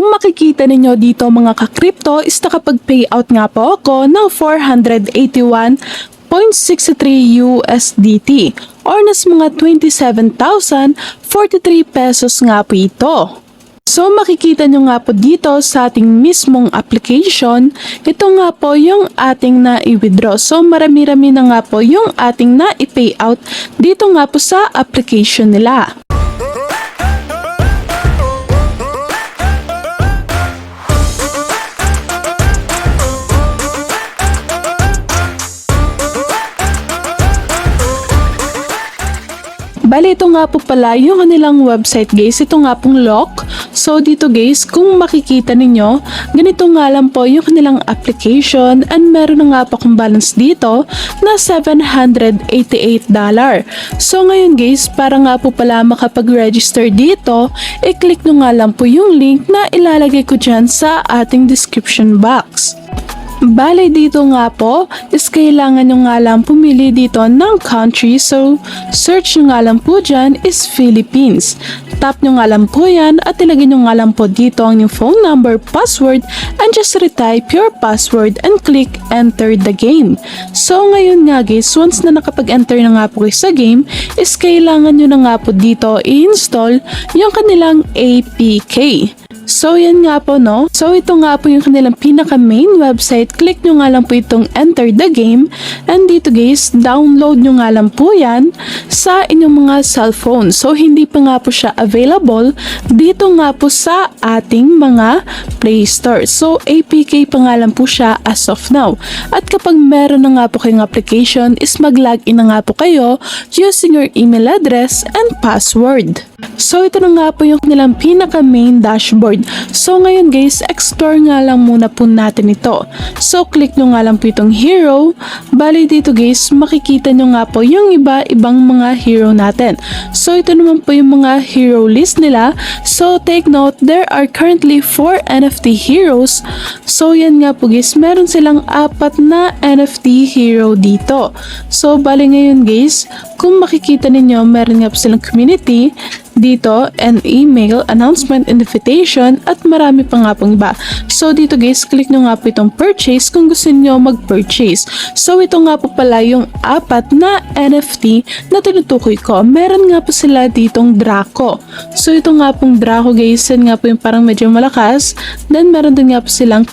Kung makikita ninyo dito mga ka-crypto is nakapag-payout nga po ako ng 481.63 USDT or nas mga 27,043 pesos nga po ito. So makikita nyo nga po dito sa ating mismong application, ito nga po yung ating na-i-withdraw. So marami-rami na nga po yung ating na-i-payout dito nga po sa application nila. Bali, ito nga po pala yung kanilang website guys. Ito nga pong lock. So dito guys, kung makikita ninyo, ganito nga lang po yung kanilang application and meron na nga po akong balance dito na $788. So ngayon guys, para nga po pala makapag-register dito, i-click nyo nga lang po yung link na ilalagay ko dyan sa ating description box. Bale dito nga po is kailangan nyo nga lang pumili dito ng country. So search nyo nga lang po dyan is Philippines. Tap nyo nga lang po yan at ilagay nyo nga lang po dito ang yung phone number, password, and just retype your password and click enter the game. So ngayon nga guys, once na nakapag-enter na nga po kayo sa game is kailangan nyo na nga po dito i-install yung kanilang APK. So yan nga po no. So ito nga po yung kanilang pinaka main website. Click nyo nga lang po itong enter the game. And dito guys, download nyo nga lang po yan sa inyong mga cellphone. So hindi pa nga po siya available dito nga po sa ating mga Play Store. So APK pa nga lang po siya as of now. At kapag meron na nga po kayong application is mag-login na nga po kayo using your email address and password. So ito na nga po yung kanilang pinaka main dashboard. So ngayon guys, explore nga lang muna po natin ito. So click nyo nga lang po itong hero. Bali dito guys, makikita nyo nga po yung iba-ibang mga hero natin. So ito naman po yung mga hero list nila. So take note, there are currently 4 NFT heroes. So yan nga po guys, meron silang 4 na NFT hero dito. So bali ngayon guys, kung makikita ninyo, meron nga po silang community dito, and email, announcement, invitation, at marami pa nga pong iba. So dito guys, click nyo nga po itong purchase kung gusto nyo mag-purchase. So ito nga po pala yung 4 na NFT na tinutukoy ko. Meron nga po sila ditong Draco. So ito nga pong Draco guys, yan nga po yung parang medyo malakas. Then meron din nga po silang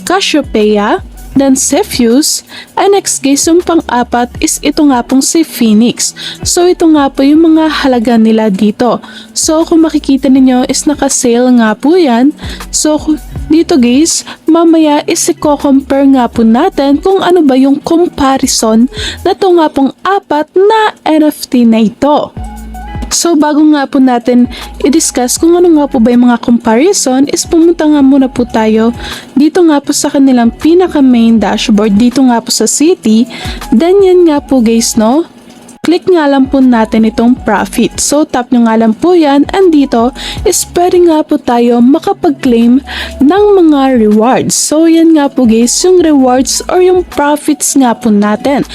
Cassiopeia, then Cepheus, and next guys, yung pang-4 is ito nga pong si Phoenix. So ito nga po yung mga halaga nila dito. So kung makikita ninyo is naka-sale nga po yan. So dito guys, mamaya is i-compare nga po natin kung ano ba yung comparison na ito nga pong 4 na NFT na ito. So bago nga po natin i-discuss kung ano nga po ba yung mga comparison is pumunta nga muna po tayo dito nga po sa kanilang pinaka main dashboard dito nga po sa city. Then yan nga po guys no, click nga lang po natin itong profit. So tap nyo nga lang po yan and dito is pwede nga po tayo makapag-claim ng mga rewards. So yan nga po guys, yung rewards or yung profits nga po natin.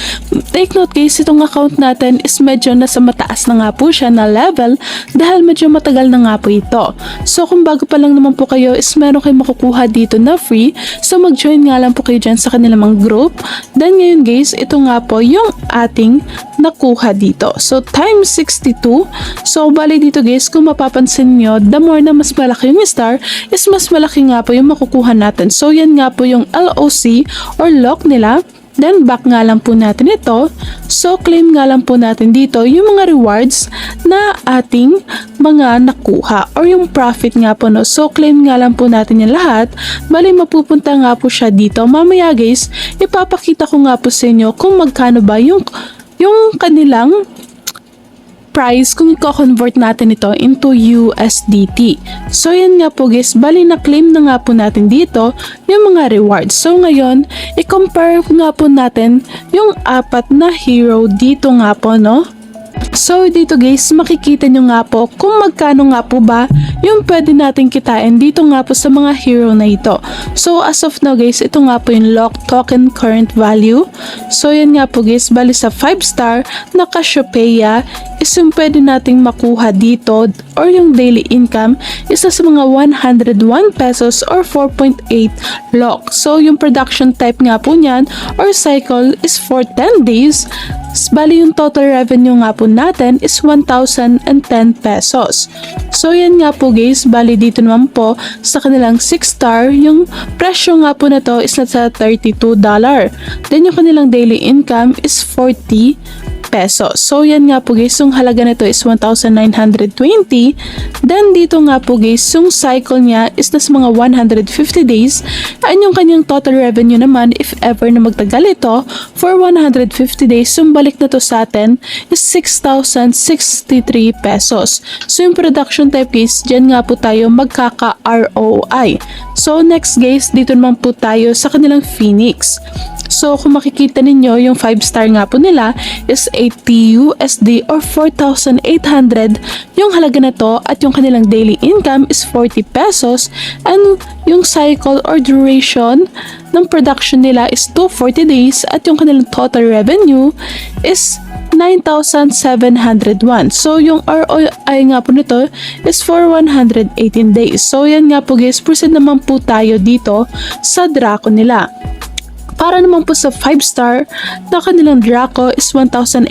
Take note guys, itong account natin is medyo nasa mataas na nga po siya na level dahil medyo matagal na nga po ito. So kung bago pa lang naman po kayo is meron kayong makukuha dito na free. So mag-join nga lang po kayo dyan sa kanilang mga group. Then ngayon guys, ito nga po yung ating nakuha dito. So times 62. So bali dito guys, kung mapapansin nyo, the more na mas malaki yung star is mas malaki nga po yung makukuha natin. So yan nga po yung LOC or lock nila. Then back nga lang po natin ito. So claim nga lang po natin dito yung mga rewards na ating mga nakuha or yung profit nga po no. So claim nga lang po natin yung lahat. Bali mapupunta nga po siya dito. Mamaya guys, ipapakita ko nga po sa inyo kung magkano ba yung kanilang price kung i-convert natin ito into USDT. So yan nga po guys, bali na claim na nga po natin dito yung mga rewards. So ngayon, i-compare nga po natin yung 4 na hero dito nga po no. So dito guys, makikita nyo nga po kung magkano nga po ba yung pwede natin kitain dito nga po sa mga hero na ito. So as of now guys, ito nga po yung lock token current value. So yan nga po guys, bali sa 5 star na Cassiopeia is yung pwede nating makuha dito or yung daily income isa sa mga 101 pesos or 4.8 lock. So yung production type nga po niyan or cycle is for 10 days. Bali yung total revenue nga po natin is 1,010 pesos. So yan nga po guys, bali dito naman po sa kanilang 6 star, yung presyo nga po na to is nasa $32. Then yung kanilang daily income is 40 pesos. So yan nga po guys, yung halaga nito is 1,920. Then dito nga po guys, yung cycle niya is nasa mga 150 days. And yung kanyang total revenue naman, if ever na magtagal ito, for 150 days, yung balik na to sa atin is 6,063 pesos. So yung production type guys, dyan nga po tayo magkaka-ROI. So next guys, dito naman po tayo sa kanilang Phoenix. So kung makikita ninyo, yung 5 star nga po nila is 80 USD or 4,800 yung halaga na to, at yung kanilang daily income is 40 pesos, and yung cycle or duration ng production nila is 240 days, at yung kanilang total revenue is 9,701. So yung ROI nga po nito is for 118 days. So yan nga po guys, proceed naman po tayo dito sa Draco nila. Para naman po sa 5 star na kanilang Draco is 1,800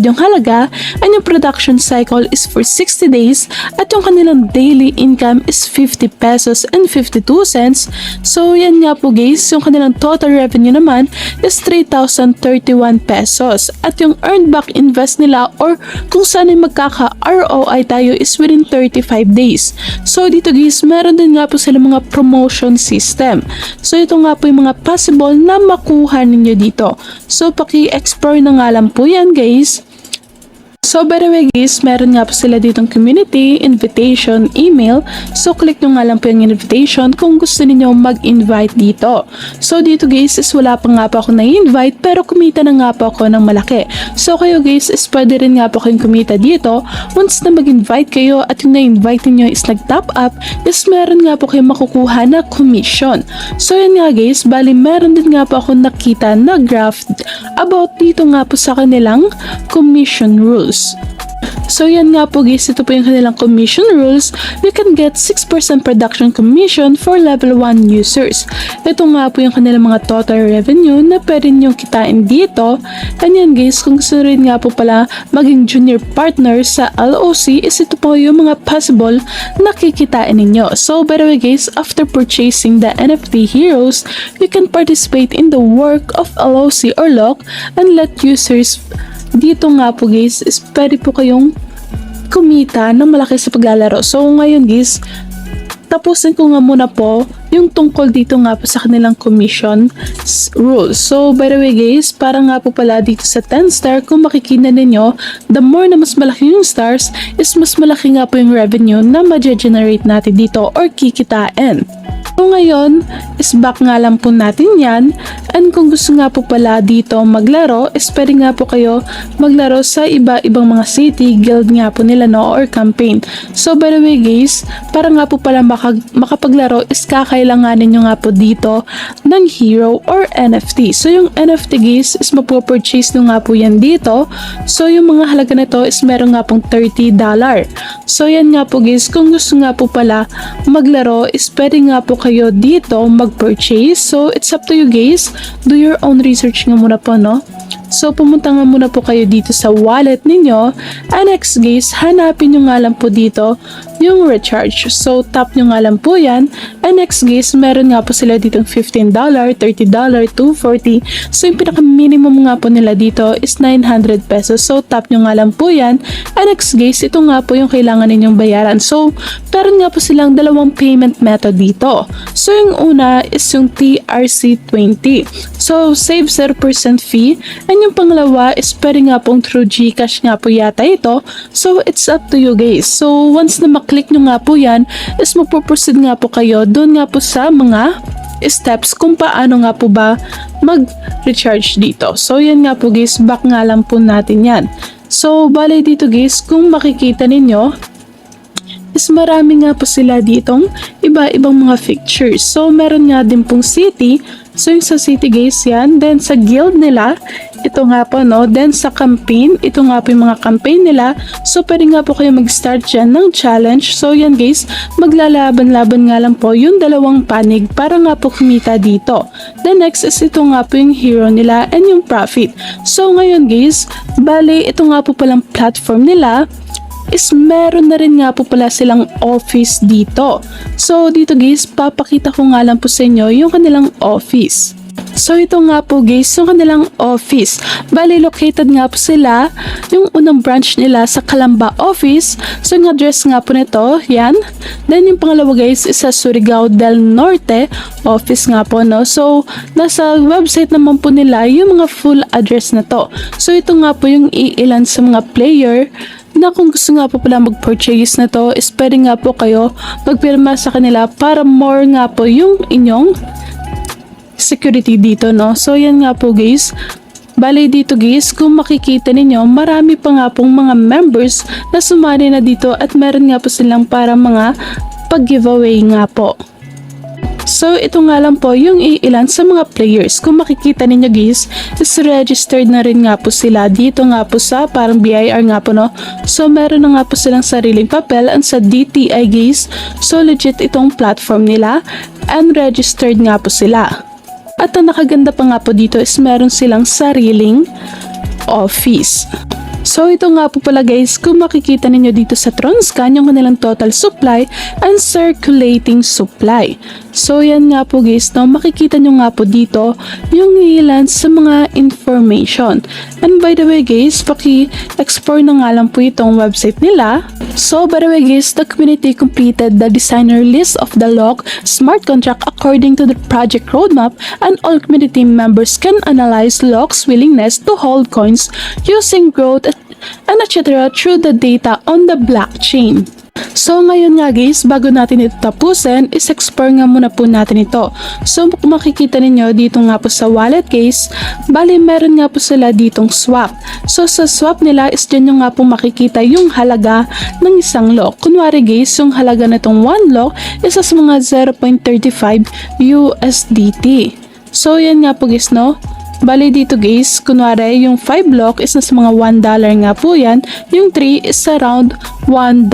yung halaga, and yung production cycle is for 60 days, at yung kanilang daily income is 50 pesos and 52 cents. So yan nga po guys, yung kanilang total revenue naman is 3,031 pesos, at yung earned back invest nila or kung saan ay magkaka-ROI tayo is within 35 days. So dito guys, meron din nga po sila mga promotion system. So ito nga po yung mga possible na makuha ninyo dito. So paki-explore na nga lang po yan guys. So by the way guys, meron nga po sila ditong community, invitation, email. So click nyo nga lang po yung invitation kung gusto niyo mag-invite dito. So dito guys is wala pa nga po ako na-invite, pero kumita na nga po ako ng malaki. So kayo guys is pwede rin nga po kayong kumita dito. Once na mag-invite kayo at yung na-invite niyo is nag-top up, is meron nga po kayong makukuha na commission. So yan nga guys, bali meron din nga po ako nakita na graph about dito nga po sa kanilang commission rules. So yan nga po guys, ito po yung kanilang commission rules. You can get 6% production commission for level 1 users. Ito nga po yung kanilang mga total revenue na pwede nyo kitain dito. And yan guys, kung gusto rin nga po pala maging junior partner sa LOC, is ito po yung mga possible na kikitain ninyo. So by the way guys, after purchasing the NFT heroes, you can participate in the work of LOC or LOC and let users dito nga po guys is pwede po kayong kumita ng malaki sa paglalaro. So ngayon guys, tapusin ko nga muna po yung tungkol dito nga po sa kanilang commission rules. So by the way guys, para nga po pala dito sa 10 star, kung makikita ninyo, the more na mas malaki yung stars is mas malaki nga po yung revenue na ma-generate natin dito or kikitain. So ngayon, is back nga lang po natin yan. And kung gusto nga po pala dito maglaro, is pwede nga po kayo maglaro sa iba-ibang mga city, guild nga po nila no, or campaign. So by the way guys, para nga po pala makapaglaro is kakailanganin nyo nga po dito ng hero or NFT. So yung NFT guys is mapopurchase nyo nga po yan dito. So yung mga halaga nito is meron nga pong $30. So yan nga po guys, kung gusto nga po pala maglaro is pwede nga po kayo dito mag-purchase. So it's up to you guys. Do your own research nga muna po no. So pumunta nga muna po kayo dito sa wallet ninyo. And next guys, hanapin nyo nga lang po dito yung recharge. So tap nyo nga lang po yan. And next guys, meron nga po sila ditong $15, $30, $240. So yung pinaka minimum nga po nila dito is 900 pesos. So tap nyo nga lang po yan. And next guys, ito nga po yung kailangan ninyong bayaran. So meron nga po silang dalawang payment method dito. So yung una is yung TRC20. So save 0% fee. And yung pangalawa is pwede nga pong through GCash nga po yata ito. So it's up to you guys. So once na maklik nyo nga po yan, is magpo-proceed nga po kayo doon nga po sa mga steps kung paano nga po ba mag-recharge dito. So yan nga po guys, back nga lang po natin yan. So, bale dito guys, kung makikita ninyo, is marami nga po sila ditong iba-ibang mga features. So, meron nga din pong city. So, yung sa city guys yan. Then, sa guild nila, ito nga po, no? Then, sa campaign, ito nga po yung mga campaign nila. So, pwede nga po kayo mag-start dyan ng challenge. So, yan guys, maglalaban-laban nga lang po yung dalawang panig para nga po kumita dito. The next is ito nga po yung hero nila and yung profit. So, ngayon guys, bale, ito nga po palang platform nila is meron na rin nga po pala silang office dito. So, dito guys, papakita ko nga lang po sa inyo yung kanilang office. So, ito nga po guys, yung kanilang office. Bali, located nga po sila, yung unang branch nila sa Calamba office. So, yung address nga po nito, yan. Then, yung pangalawa guys, is sa Surigao del Norte office nga po, no? So, nasa website naman po nila yung mga full address na to. So, ito nga po yung iilan sa mga player na kung gusto nga po pala mag-purchase na to, is pwede nga po kayo magpirma sa kanila para more nga po yung inyong security dito, no? So, yan nga po guys. Bale dito guys, kung makikita ninyo, marami pa nga pong mga members na sumali na dito at meron nga po silang para mga pag-giveaway nga po. So, ito nga lang po yung iilan sa mga players. Kung makikita ninyo guys, is registered na rin nga po sila dito nga po sa parang BIR nga po, no? So, meron na nga po silang sariling papel and sa DTI guys. So, legit itong platform nila and registered nga po sila. At ang nakaganda pa nga po dito is meron silang sariling office. So, ito nga po pala guys, kung makikita ninyo dito sa Tronscan, yung kanilang total supply and circulating supply. So, yan nga po guys, no? Makikita nyo nga po dito yung ilan sa mga information. And by the way guys, paki-explore na nga lang po itong website nila. So, by the way guys, the community completed the designer list of the lock smart contract according to the project roadmap, and all community members can analyze lock's willingness to hold coins using growth and etc. through the data on the blockchain. So, ngayon nga guys, bago natin ito tapusin, is-explore nga muna po natin ito. So, kung makikita ninyo dito nga po sa wallet case, bali meron nga po sila ditong swap. So, sa swap nila is dyan nyo nga po makikita yung halaga ng isang lock. Kunwari guys, yung halaga na itong 1 lock is sa mga 0.35 USDT. So, yan nga po guys, no? Bali dito guys, kunwari yung 5 block is nasa mga $1 nga po yan, yung 3 is around $1.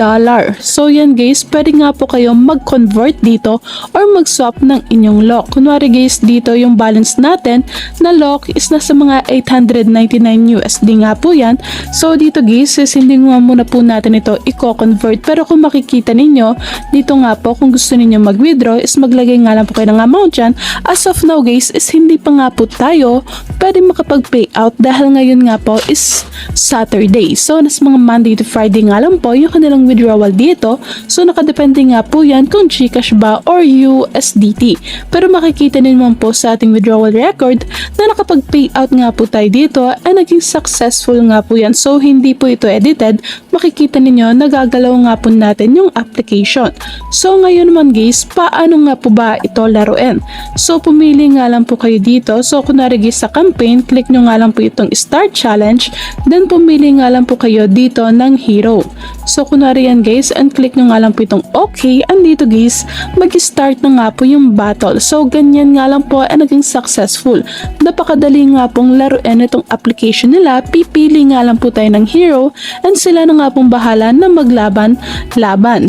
So yan guys, pwede nga po kayo mag-convert dito or mag-swap ng inyong lock. Kunwari guys, dito yung balance natin na lock is nasa mga 899 USD nga po yan. So dito guys, hindi nga muna po natin ito i-convert. Pero kung makikita ninyo, dito nga po kung gusto ninyo mag-withdraw is maglagay nga lang po kayo ng amount dyan. As of now guys, is hindi pa nga po tayo pwede makapag-payout dahil ngayon nga po is Saturday. So, nas mga Monday to Friday nga lang po yung kanilang withdrawal dito. So, nakadepende nga po yan kung GCash ba or USDT. Pero makikita din naman po sa ating withdrawal record na nakapag-payout nga po tayo dito ay naging successful nga po yan. So, hindi po ito edited. Makikita ninyo, nagagalaw nga po natin yung application. So, ngayon naman guys, paano nga po ba ito laruin? So, pumili nga lang po kayo dito. So, kunwari guys, sa campaign, click nyo nga lang po itong start challenge, then pumili nga lang po kayo dito ng hero. So kunwari yan guys, and click nyo nga lang po itong okay, and dito guys, mag-start na nga po yung battle. So ganyan nga lang po ay naging successful. Napakadali nga pong laruin itong application nila, pipili nga lang po tayo ng hero, and sila na nga pong bahala na maglaban.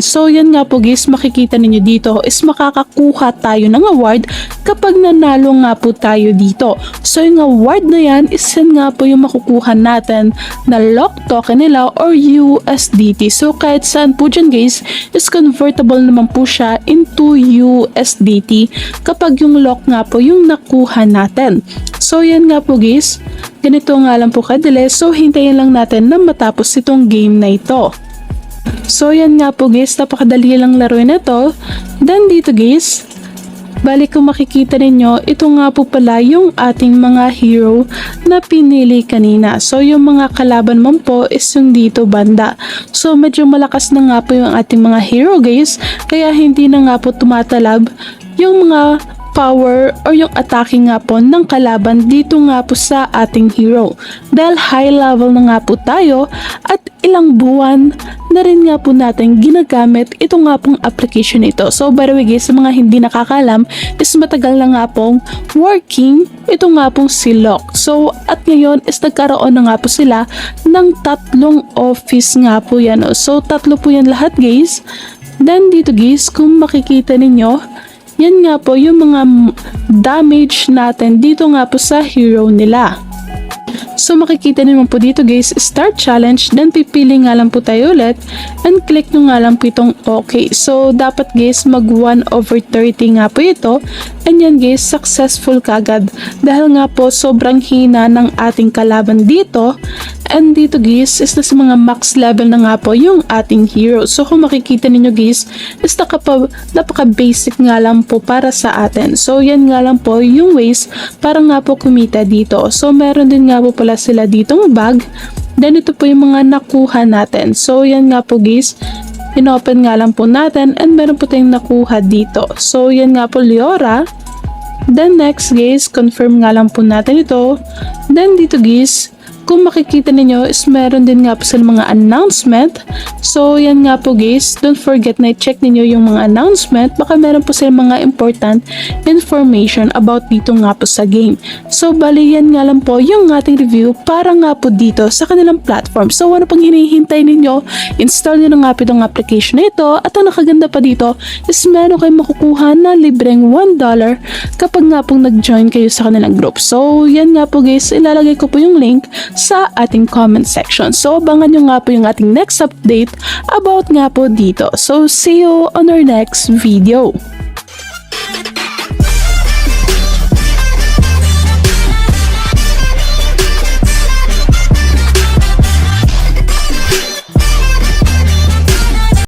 So yan nga po guys, makikita ninyo dito is makakakuha tayo ng award kapag nanalo nga po tayo dito. So yung award na yan is yan nga po yung makukuha natin na lock token nila or USDT. So kahit saan po dyan guys is convertible naman po siya into USDT kapag yung lock nga po yung nakuha natin. So yan nga po guys, ganito nga lang po kadali. So hintayin lang natin na matapos itong game na ito. So yan nga po guys, napakadali lang laruin ito. Then dito guys, bali kung makikita ninyo, ito nga po pala yung ating mga hero na pinili kanina. So yung mga kalaban mo po is yung dito banda. So medyo malakas na nga po yung ating mga hero guys, kaya hindi na nga po tumatalab yung mga power or yung attacking nga po ng kalaban dito nga po sa ating hero. Dahil high level na nga po tayo at ilang buwan na rin nga po natin ginagamit ito nga pong application ito. So by the way guys, sa mga hindi nakakalam is matagal na nga pong working ito nga pong si Locke. So at ngayon is nagkaroon na nga po sila ng 3 office nga po yan. So 3 po yan lahat guys. Then dito guys, kung makikita ninyo, yan nga po yung mga damage natin dito nga po sa hero nila. So makikita naman po dito guys, start challenge, then pipili nga lang po tayo ulit and click nyo nga lang po itong okay. So dapat guys mag 1/30 nga po ito and yan guys, successful kagad dahil nga po sobrang hina ng ating kalaban dito and dito guys is na sa mga max level na nga po yung ating hero. So kung makikita ninyo guys, is napaka basic nga lang po para sa atin. So yan nga lang po yung ways para nga po kumita dito. So meron din nga po pala sila ditong bag. Then ito po yung mga nakuha natin. So yan nga po guys, inopen nga lang po natin and meron po tayong nakuha dito. So yan nga po Leora. Then next guys, confirm nga lang po natin ito. Then dito guys, kung makikita ninyo is meron din nga po sa mga announcement. So yan nga po guys, don't forget na i-check ninyo yung mga announcement, baka meron po sila mga important information about dito nga po sa game. So bali yan nga lang po yung ating review para nga po dito sa kanilang platform. So ano pang hinihintay ninyo, install nyo na nga po itong application na ito at ang nakaganda pa dito is meron kayong makukuha na libreng $1 kapag nga pong nag-join kayo sa kanilang group. So yan nga po guys, ilalagay ko po yung link sa ating comment section. So abangan nyo nga po yung ating next update about nga po dito. So see you on our next video.